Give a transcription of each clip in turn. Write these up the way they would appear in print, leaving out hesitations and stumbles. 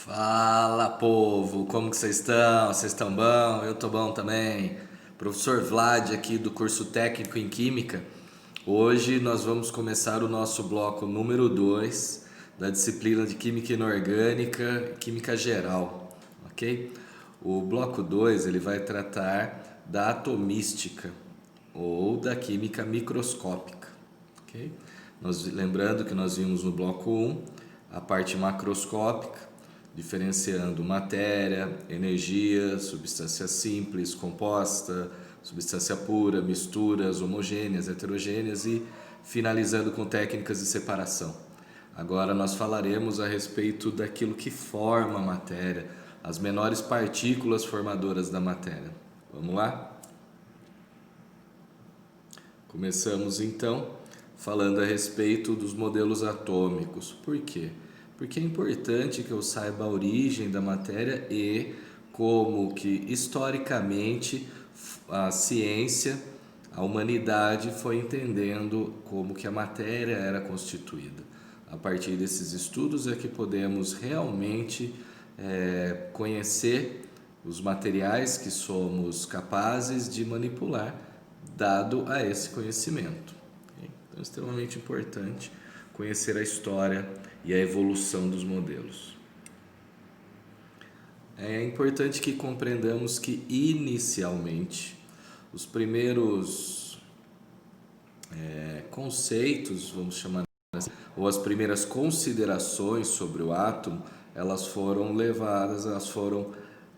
Fala, povo, como que vocês estão? Vocês estão bom? Eu tô bom também. Professor Vlad aqui do curso técnico em Química. Hoje nós vamos começar o nosso bloco número 2 da disciplina de Química Inorgânica e Química Geral, ok? O bloco 2 ele vai tratar da atomística ou da química microscópica, ok? Lembrando que nós vimos no bloco 1 a parte macroscópica, diferenciando matéria, energia, substância simples, composta, substância pura, misturas homogêneas, heterogêneas e finalizando com técnicas de separação. Agora nós falaremos a respeito daquilo que forma a matéria, as menores partículas formadoras da matéria. Vamos lá? Começamos então falando a respeito dos modelos atômicos. Por quê? Porque é importante que eu saiba a origem da matéria e como que historicamente a ciência, a humanidade foi entendendo como que a matéria era constituída. A partir desses estudos é que podemos realmente conhecer os materiais que somos capazes de manipular, dado a esse conhecimento. Então é extremamente importante conhecer a história e a evolução dos modelos. É importante que compreendamos que inicialmente os primeiros conceitos, vamos chamar assim, ou as primeiras considerações sobre o átomo, elas foram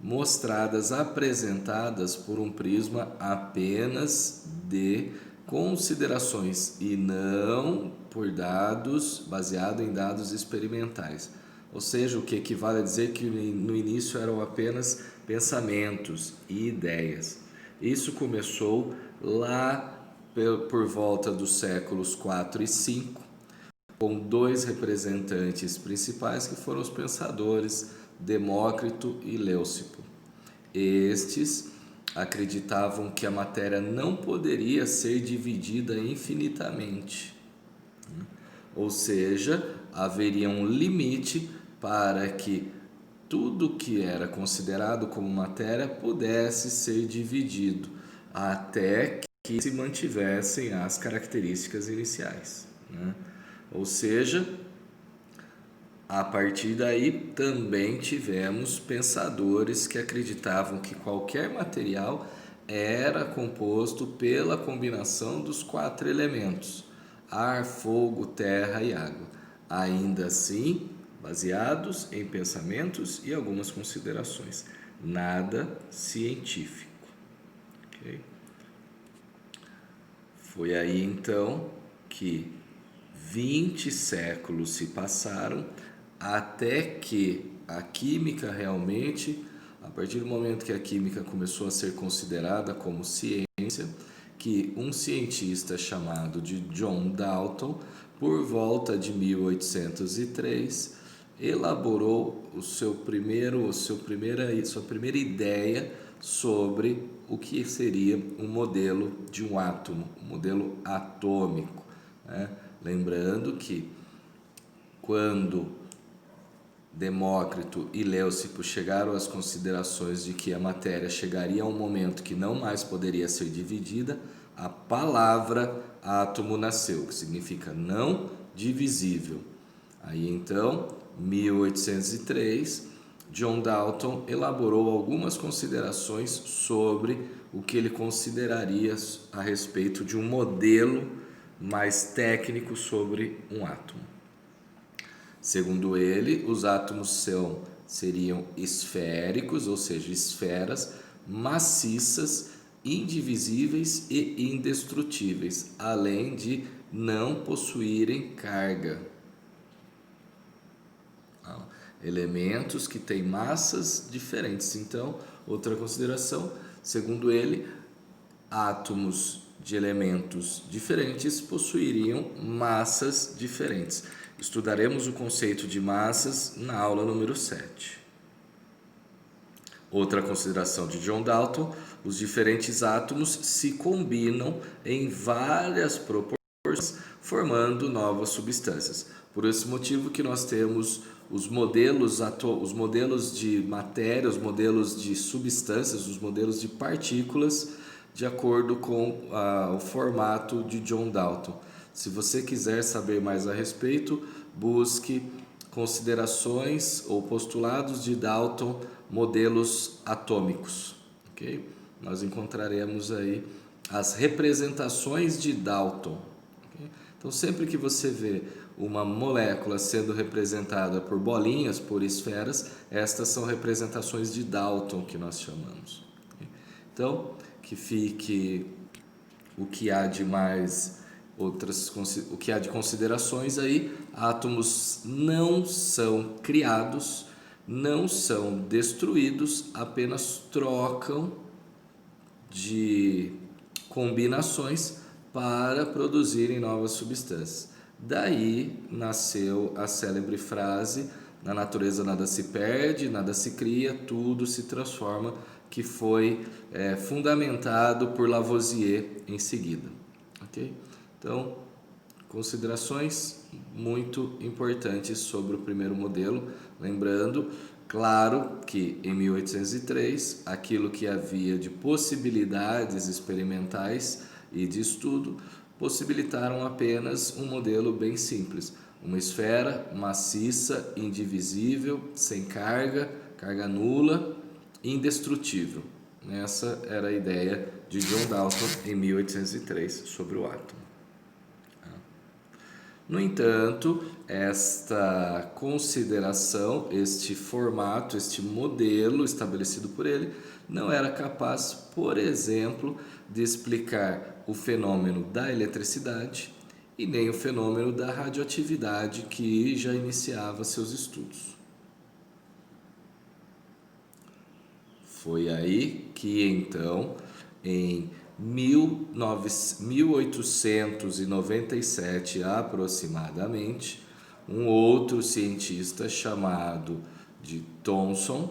mostradas, apresentadas por um prisma apenas de considerações e não por dados, baseado em dados experimentais. Ou seja, o que equivale a dizer que no início eram apenas pensamentos e ideias. Isso começou lá por volta dos séculos 4 e 5, com dois representantes principais que foram os pensadores Demócrito e Leucipo. Estes acreditavam que a matéria não poderia ser dividida infinitamente, ou seja, haveria um limite para que tudo que era considerado como matéria pudesse ser dividido, até que se mantivessem as características iniciais, né? Ou seja, a partir daí também tivemos pensadores que acreditavam que qualquer material era composto pela combinação dos 4 elementos: ar, fogo, terra e água. Ainda assim, baseados em pensamentos e algumas considerações, nada científico. Okay? Foi aí então que 20 séculos se passaram até que a química realmente, a partir do momento que a química começou a ser considerada como ciência, que um cientista chamado de John Dalton, por volta de 1803, elaborou sua primeira ideia sobre o que seria um modelo de um átomo, um modelo atômico, né? Lembrando que quando Demócrito e Leucipo chegaram às considerações de que a matéria chegaria a um momento que não mais poderia ser dividida, a palavra átomo nasceu, que significa não divisível. Aí então, 1803, John Dalton elaborou algumas considerações sobre o que ele consideraria a respeito de um modelo mais técnico sobre um átomo. Segundo ele, os átomos seriam esféricos, ou seja, esferas maciças, indivisíveis e indestrutíveis, além de não possuírem carga. Elementos que têm massas diferentes. Então, outra consideração, segundo ele, átomos de elementos diferentes possuiriam massas diferentes. Estudaremos o conceito de massas na aula número 7. Outra consideração de John Dalton: os diferentes átomos se combinam em várias proporções, formando novas substâncias. Por esse motivo que nós temos os modelos de matéria, os modelos de substâncias, os modelos de partículas, de acordo com o formato de John Dalton. Se você quiser saber mais a respeito, busque considerações ou postulados de Dalton, modelos atômicos. Okay? Nós encontraremos aí as representações de Dalton. Okay? Então, sempre que você vê uma molécula sendo representada por bolinhas, por esferas, estas são representações de Dalton que nós chamamos. Okay? Então, que fique o que há de mais o que há de considerações aí: átomos não são criados, não são destruídos, apenas trocam de combinações para produzirem novas substâncias. Daí nasceu a célebre frase: na natureza nada se perde, nada se cria, tudo se transforma, que foi fundamentado por Lavoisier em seguida. Okay? Então, considerações muito importantes sobre o primeiro modelo. Lembrando, claro, que em 1803, aquilo que havia de possibilidades experimentais e de estudo possibilitaram apenas um modelo bem simples: uma esfera maciça, indivisível, sem carga, carga nula, indestrutível. Essa era a ideia de John Dalton em 1803 sobre o átomo. No entanto, esta consideração, este formato, este modelo estabelecido por ele, não era capaz, por exemplo, de explicar o fenômeno da eletricidade e nem o fenômeno da radioatividade, que já iniciava seus estudos. Foi aí que, então, em 1897 aproximadamente, um outro cientista chamado de Thomson,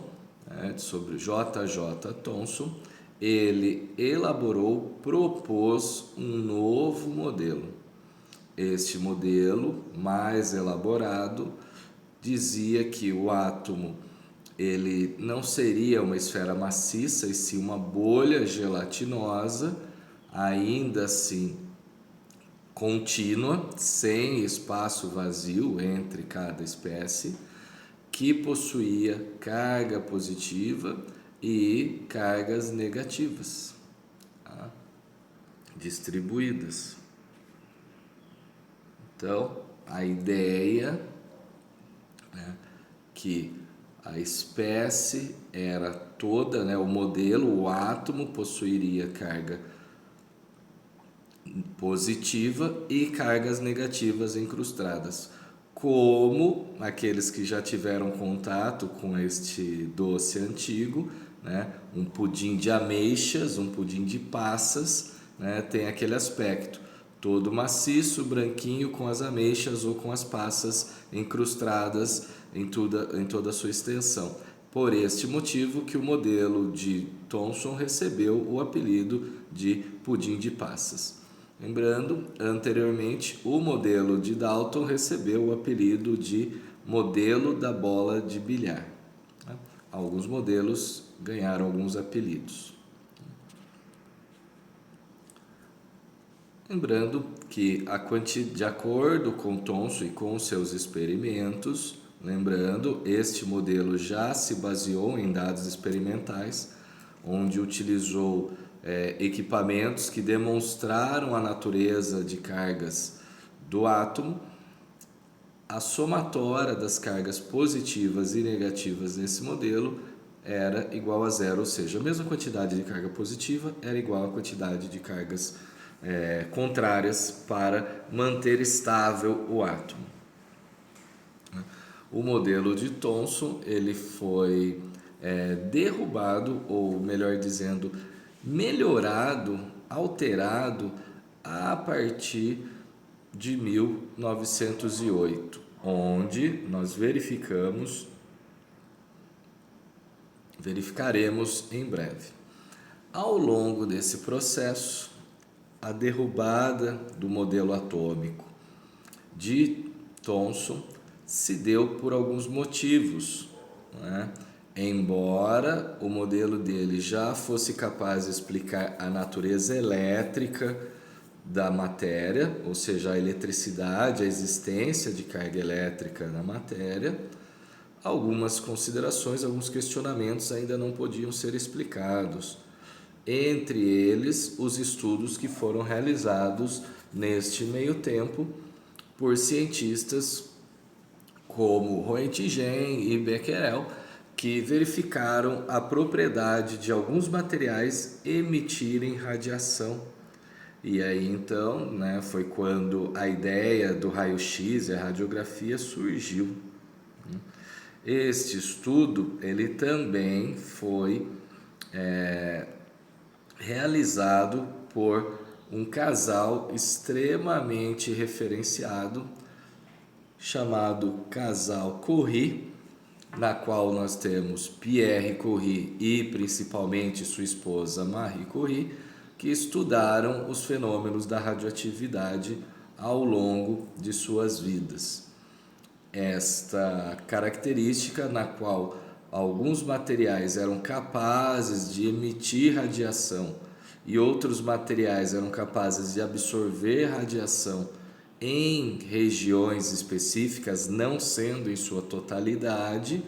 sobre J.J. Thomson, ele propôs um novo modelo. Este modelo, mais elaborado, dizia que o átomo ele não seria uma esfera maciça, e sim uma bolha gelatinosa, ainda assim contínua, sem espaço vazio entre cada espécie, que possuía carga positiva e cargas negativas, distribuídas. Então, a ideia que a espécie era toda, o modelo, o átomo, possuiria carga positiva e cargas negativas incrustadas. Como aqueles que já tiveram contato com este doce antigo, um pudim de ameixas, um pudim de passas, tem aquele aspecto todo maciço, branquinho, com as ameixas ou com as passas incrustadas em toda a sua extensão. Por este motivo que o modelo de Thomson recebeu o apelido de pudim de passas. Lembrando, anteriormente, o modelo de Dalton recebeu o apelido de modelo da bola de bilhar. Alguns modelos ganharam alguns apelidos. Lembrando que, de acordo com Thomson e com seus experimentos, este modelo já se baseou em dados experimentais, onde utilizou equipamentos que demonstraram a natureza de cargas do átomo. A somatória das cargas positivas e negativas nesse modelo era igual a zero, ou seja, a mesma quantidade de carga positiva era igual à quantidade de cargas contrárias para manter estável o átomo. O modelo de Thomson ele foi derrubado, ou melhor dizendo, melhorado, alterado a partir de 1908, onde nós verificaremos em breve. Ao longo desse processo, a derrubada do modelo atômico de Thomson se deu por alguns motivos, né? Embora o modelo dele já fosse capaz de explicar a natureza elétrica da matéria, ou seja, a eletricidade, a existência de carga elétrica na matéria, algumas considerações, alguns questionamentos ainda não podiam ser explicados. Entre eles, os estudos que foram realizados neste meio tempo por cientistas como Roentgen e Becquerel, que verificaram a propriedade de alguns materiais emitirem radiação. E aí então, né, foi quando a ideia do raio-x e a radiografia surgiu. Este estudo ele também foi realizado por um casal extremamente referenciado chamado Casal Curie, na qual nós temos Pierre Curie e principalmente sua esposa Marie Curie, que estudaram os fenômenos da radioatividade ao longo de suas vidas. Esta característica na qual alguns materiais eram capazes de emitir radiação e outros materiais eram capazes de absorver radiação em regiões específicas, não sendo em sua totalidade,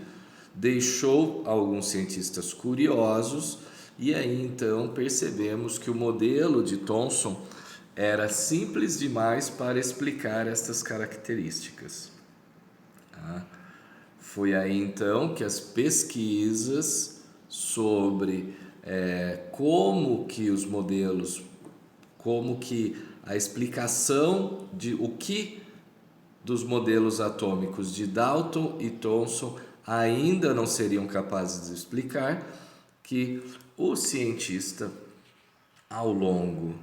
deixou alguns cientistas curiosos, e aí então percebemos que o modelo de Thomson era simples demais para explicar estas características. Foi aí então que as pesquisas sobre como que os modelos, como que a explicação de o que dos modelos atômicos de Dalton e Thomson ainda não seriam capazes de explicar, que o cientista, ao longo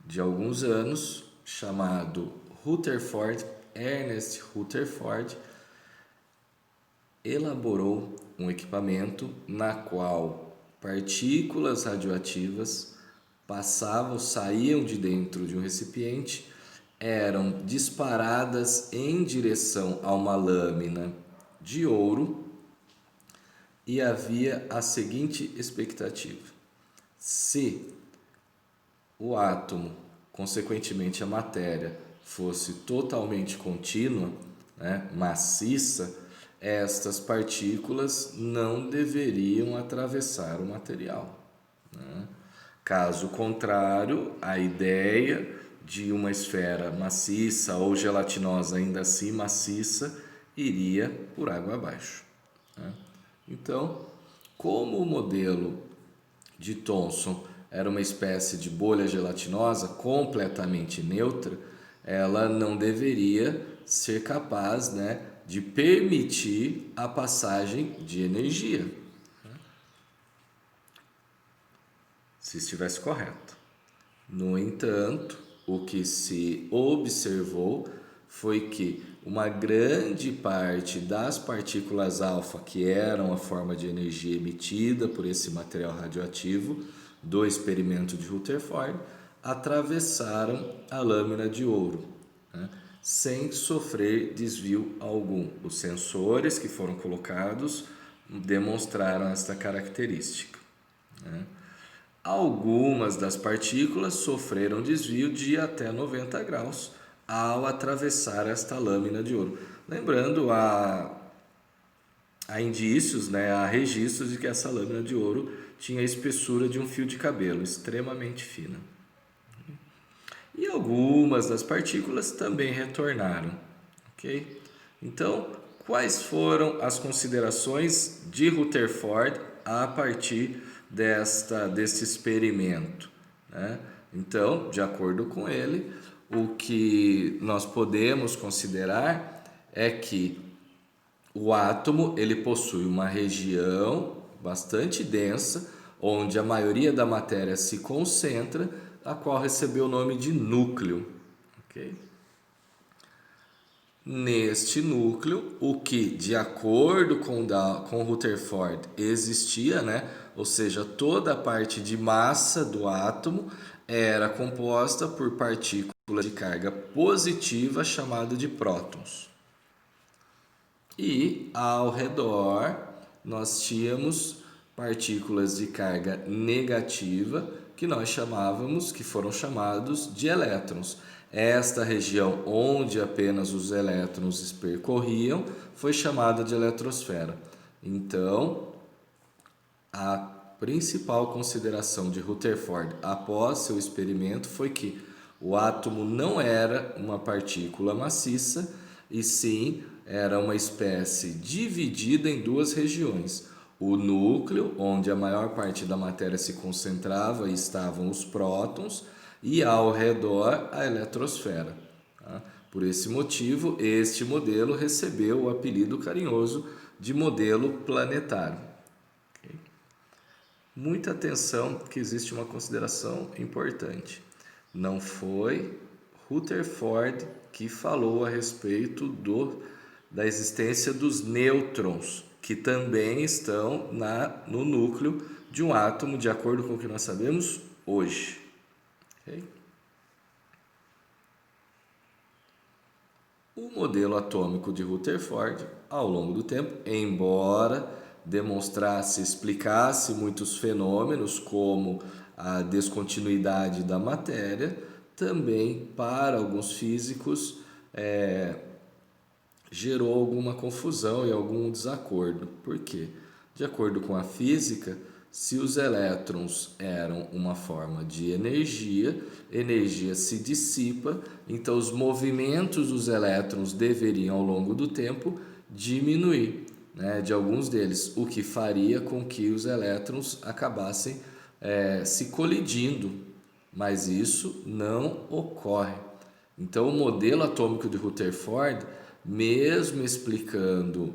de alguns anos, chamado Rutherford, Ernest Rutherford, elaborou um equipamento na qual partículas radioativas saíam de dentro de um recipiente, eram disparadas em direção a uma lâmina de ouro e havia a seguinte expectativa: se o átomo, consequentemente a matéria, fosse totalmente contínua, né, maciça, estas partículas não deveriam atravessar o material, né? Caso contrário, a ideia de uma esfera maciça ou gelatinosa, ainda assim maciça, iria por água abaixo, né? Então, como o modelo de Thomson era uma espécie de bolha gelatinosa completamente neutra, ela não deveria ser capaz, né, de permitir a passagem de energia, se estivesse correto. No entanto, o que se observou foi que uma grande parte das partículas alfa, que eram a forma de energia emitida por esse material radioativo do experimento de Rutherford, atravessaram a lâmina de ouro, né, sem sofrer desvio algum. Os sensores que foram colocados demonstraram esta característica, né? Algumas das partículas sofreram desvio de até 90 graus ao atravessar esta lâmina de ouro. Lembrando, há indícios, né, há registros de que essa lâmina de ouro tinha a espessura de um fio de cabelo, extremamente fina. E algumas das partículas também retornaram, ok? Então, quais foram as considerações de Rutherford a partir desse experimento, né? Então, de acordo com ele, o que nós podemos considerar é que o átomo ele possui uma região bastante densa, onde a maioria da matéria se concentra, a qual recebeu o nome de núcleo, ok? Neste núcleo, o que, de acordo com Rutherford, existia, né? Ou seja, toda a parte de massa do átomo era composta por partículas de carga positiva chamada de prótons. e ao redor nós tínhamos partículas de carga negativa que foram chamados de elétrons. Esta região onde apenas os elétrons percorriam foi chamada de eletrosfera. Então, a principal consideração de Rutherford após seu experimento foi que o átomo não era uma partícula maciça, e sim era uma espécie dividida em duas regiões. O núcleo, onde a maior parte da matéria se concentrava e estavam os prótons, e ao redor a eletrosfera. Tá? Por esse motivo, este modelo recebeu o apelido carinhoso de modelo planetário. Okay? Muita atenção, porque existe uma consideração importante. Não foi Rutherford que falou a respeito da existência dos nêutrons, que também estão no núcleo de um átomo, de acordo com o que nós sabemos hoje. Okay? O modelo atômico de Rutherford, ao longo do tempo, embora demonstrasse, explicasse muitos fenômenos, como a descontinuidade da matéria, também, para alguns físicos, gerou alguma confusão e algum desacordo. Por quê? De acordo com a física, se os elétrons eram uma forma de energia, energia se dissipa, então os movimentos dos elétrons deveriam, ao longo do tempo, diminuir, né, de alguns deles, o que faria com que os elétrons acabassem se colidindo, mas isso não ocorre. Então, o modelo atômico de Rutherford, mesmo explicando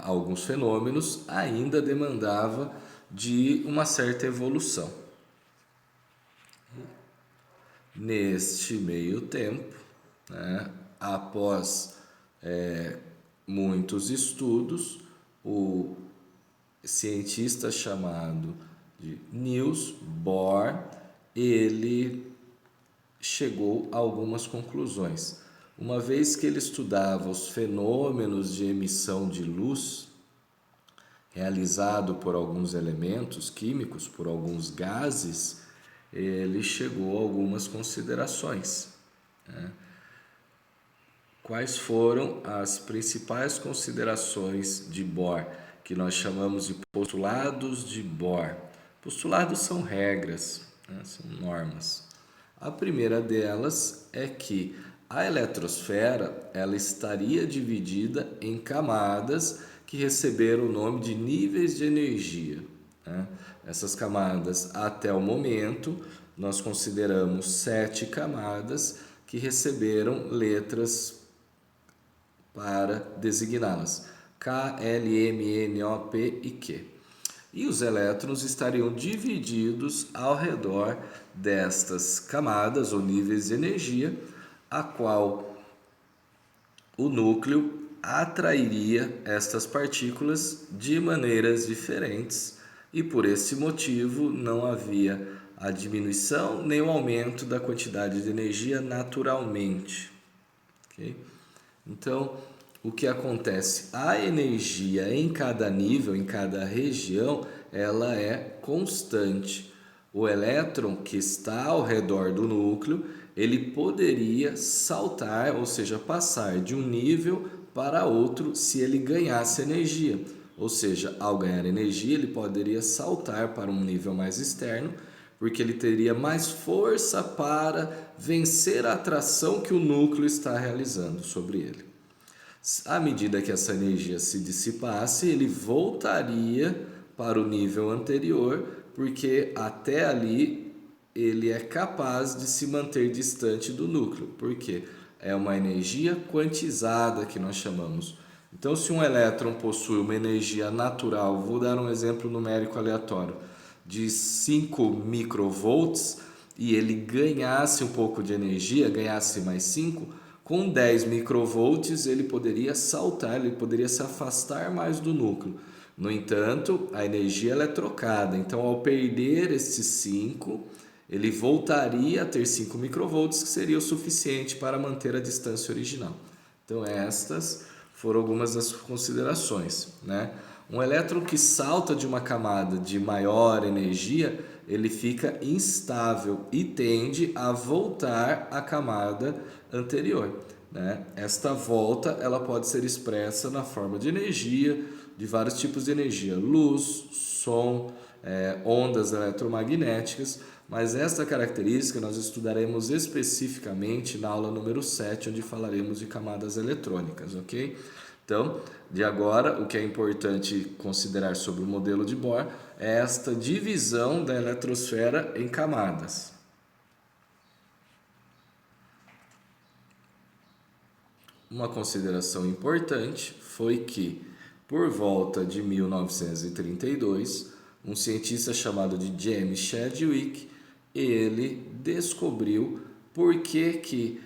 alguns fenômenos, ainda demandava de uma certa evolução. Neste meio tempo, né, após muitos estudos, o cientista chamado de Niels Bohr, ele chegou a algumas conclusões. Uma vez que ele estudava os fenômenos de emissão de luz realizado por alguns elementos químicos, por alguns gases, ele chegou a algumas considerações. Né? Quais foram as principais considerações de Bohr, que nós chamamos de postulados de Bohr? Postulados são regras, né? São normas. A primeira delas é que a eletrosfera ela estaria dividida em camadas que receberam o nome de níveis de energia. Né? Essas camadas, até o momento, nós consideramos 7 camadas que receberam letras para designá-las: K, L, M, N, O, P e Q. E os elétrons estariam divididos ao redor destas camadas ou níveis de energia, a qual o núcleo atrairia estas partículas de maneiras diferentes, e por esse motivo não havia a diminuição nem o aumento da quantidade de energia naturalmente. Okay? Então, o que acontece? A energia em cada nível, em cada região, ela é constante. O elétron que está ao redor do núcleo, ele poderia saltar, ou seja, passar de um nível para outro se ele ganhasse energia. Ou seja, ao ganhar energia, ele poderia saltar para um nível mais externo, porque ele teria mais força para vencer a atração que o núcleo está realizando sobre ele. À medida que essa energia se dissipasse, ele voltaria para o nível anterior, porque até ali ele é capaz de se manter distante do núcleo, porque é uma energia quantizada que nós chamamos. Então, se um elétron possui uma energia natural, vou dar um exemplo numérico aleatório, de 5 microvolts, e ele ganhasse um pouco de energia, ganhasse mais 5, com 10 microvolts ele poderia saltar, ele poderia se afastar mais do núcleo. No entanto, a energia ela é trocada, então ao perder esses 5, ele voltaria a ter 5 microvolts, que seria o suficiente para manter a distância original. Então estas foram algumas das considerações, né? Um elétron que salta de uma camada de maior energia, ele fica instável e tende a voltar à camada anterior, né? Esta volta ela pode ser expressa na forma de energia, de vários tipos de energia, luz, som, ondas eletromagnéticas, mas esta característica nós estudaremos especificamente na aula número 7, onde falaremos de camadas eletrônicas, ok? Então, de agora, o que é importante considerar sobre o modelo de Bohr é esta divisão da eletrosfera em camadas. Uma consideração importante foi que, por volta de 1932, um cientista chamado de James Chadwick, ele descobriu por que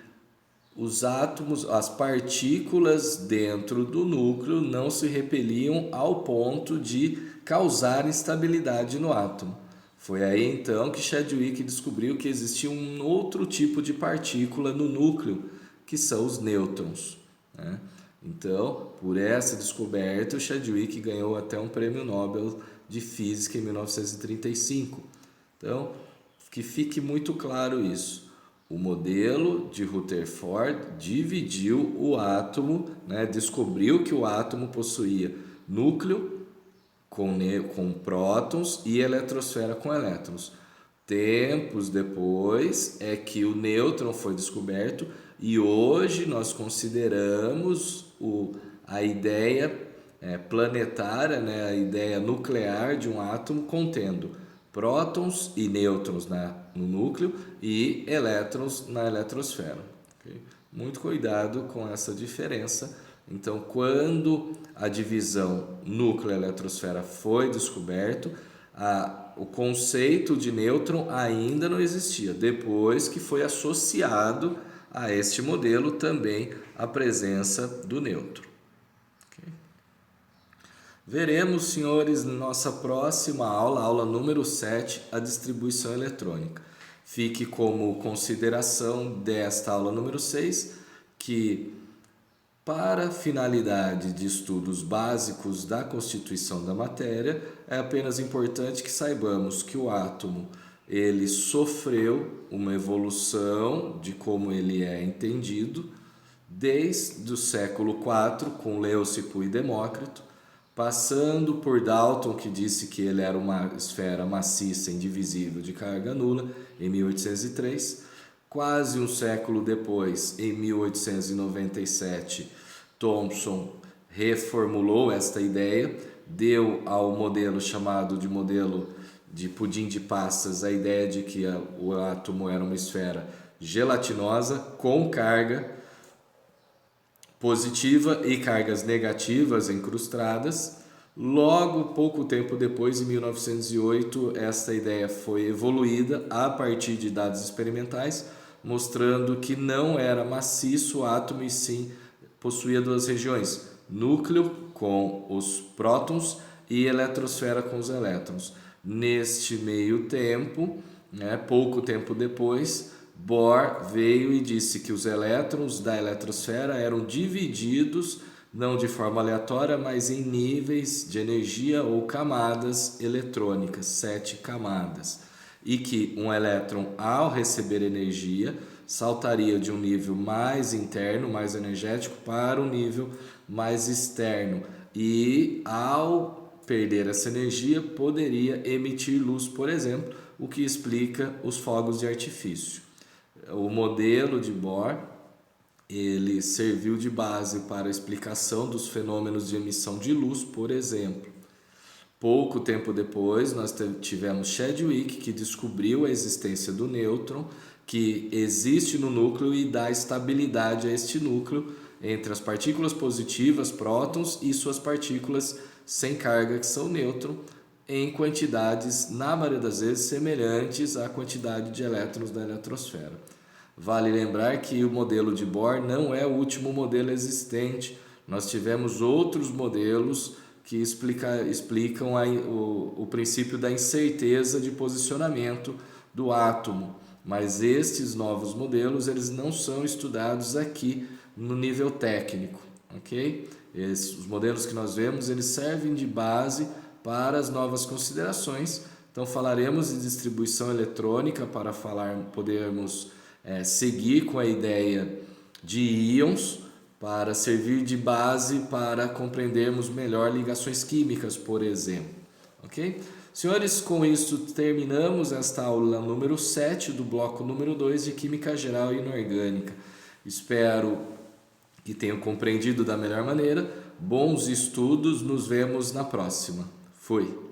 os átomos, as partículas dentro do núcleo não se repeliam ao ponto de causar instabilidade no átomo. Foi aí então que Chadwick descobriu que existia um outro tipo de partícula no núcleo, que são os nêutrons, né? Então, por essa descoberta, o Chadwick ganhou até um prêmio Nobel de Física em 1935. Então, que fique muito claro isso. O modelo de Rutherford dividiu o átomo, né? Descobriu que o átomo possuía núcleo com prótons e eletrosfera com elétrons. Tempos depois é que o nêutron foi descoberto e hoje nós consideramos a ideia planetária, né? A ideia nuclear de um átomo contendo prótons e nêutrons no núcleo e elétrons na eletrosfera. Okay? Muito cuidado com essa diferença. Então, quando a divisão núcleo-eletrosfera foi descoberto, o conceito de nêutron ainda não existia. Depois que foi associado a este modelo também a presença do nêutron. Veremos, senhores, na nossa próxima aula, aula número 7, a distribuição eletrônica. Fique como consideração desta aula número 6, que para finalidade de estudos básicos da constituição da matéria, é apenas importante que saibamos que o átomo ele sofreu uma evolução de como ele é entendido desde o século IV, com Leucipo e Demócrito, passando por Dalton, que disse que ele era uma esfera maciça indivisível de carga nula, em 1803. Quase um século depois, em 1897, Thomson reformulou esta ideia, deu ao modelo chamado de modelo de pudim de passas a ideia de que o átomo era uma esfera gelatinosa com carga positiva e cargas negativas incrustadas. Logo, pouco tempo depois, em 1908, esta ideia foi evoluída a partir de dados experimentais, mostrando que não era maciço o átomo e sim possuía duas regiões, núcleo com os prótons e eletrosfera com os elétrons. Neste meio tempo, pouco tempo depois, Bohr veio e disse que os elétrons da eletrosfera eram divididos, não de forma aleatória, mas em níveis de energia ou camadas eletrônicas, 7 camadas. E que um elétron, ao receber energia, saltaria de um nível mais interno, mais energético, para um nível mais externo. E, ao perder essa energia, poderia emitir luz, por exemplo, o que explica os fogos de artifício. O modelo de Bohr ele serviu de base para a explicação dos fenômenos de emissão de luz, por exemplo. Pouco tempo depois, nós tivemos Chadwick, que descobriu a existência do nêutron, que existe no núcleo e dá estabilidade a este núcleo entre as partículas positivas, prótons, e suas partículas sem carga, que são nêutron, em quantidades, na maioria das vezes, semelhantes à quantidade de elétrons da eletrosfera. Vale lembrar que o modelo de Bohr não é o último modelo existente. Nós tivemos outros modelos que explicam o princípio da incerteza de posicionamento do átomo. Mas estes novos modelos eles não são estudados aqui no nível técnico, ok? Os modelos que nós vemos, eles servem de base para as novas considerações. Então falaremos de distribuição eletrônica para podermos seguir com a ideia de íons, para servir de base para compreendermos melhor ligações químicas, por exemplo. Ok? Senhores, com isso terminamos esta aula número 7 do bloco número 2 de Química Geral e Inorgânica. Espero que tenham compreendido da melhor maneira. Bons estudos, nos vemos na próxima. Fui!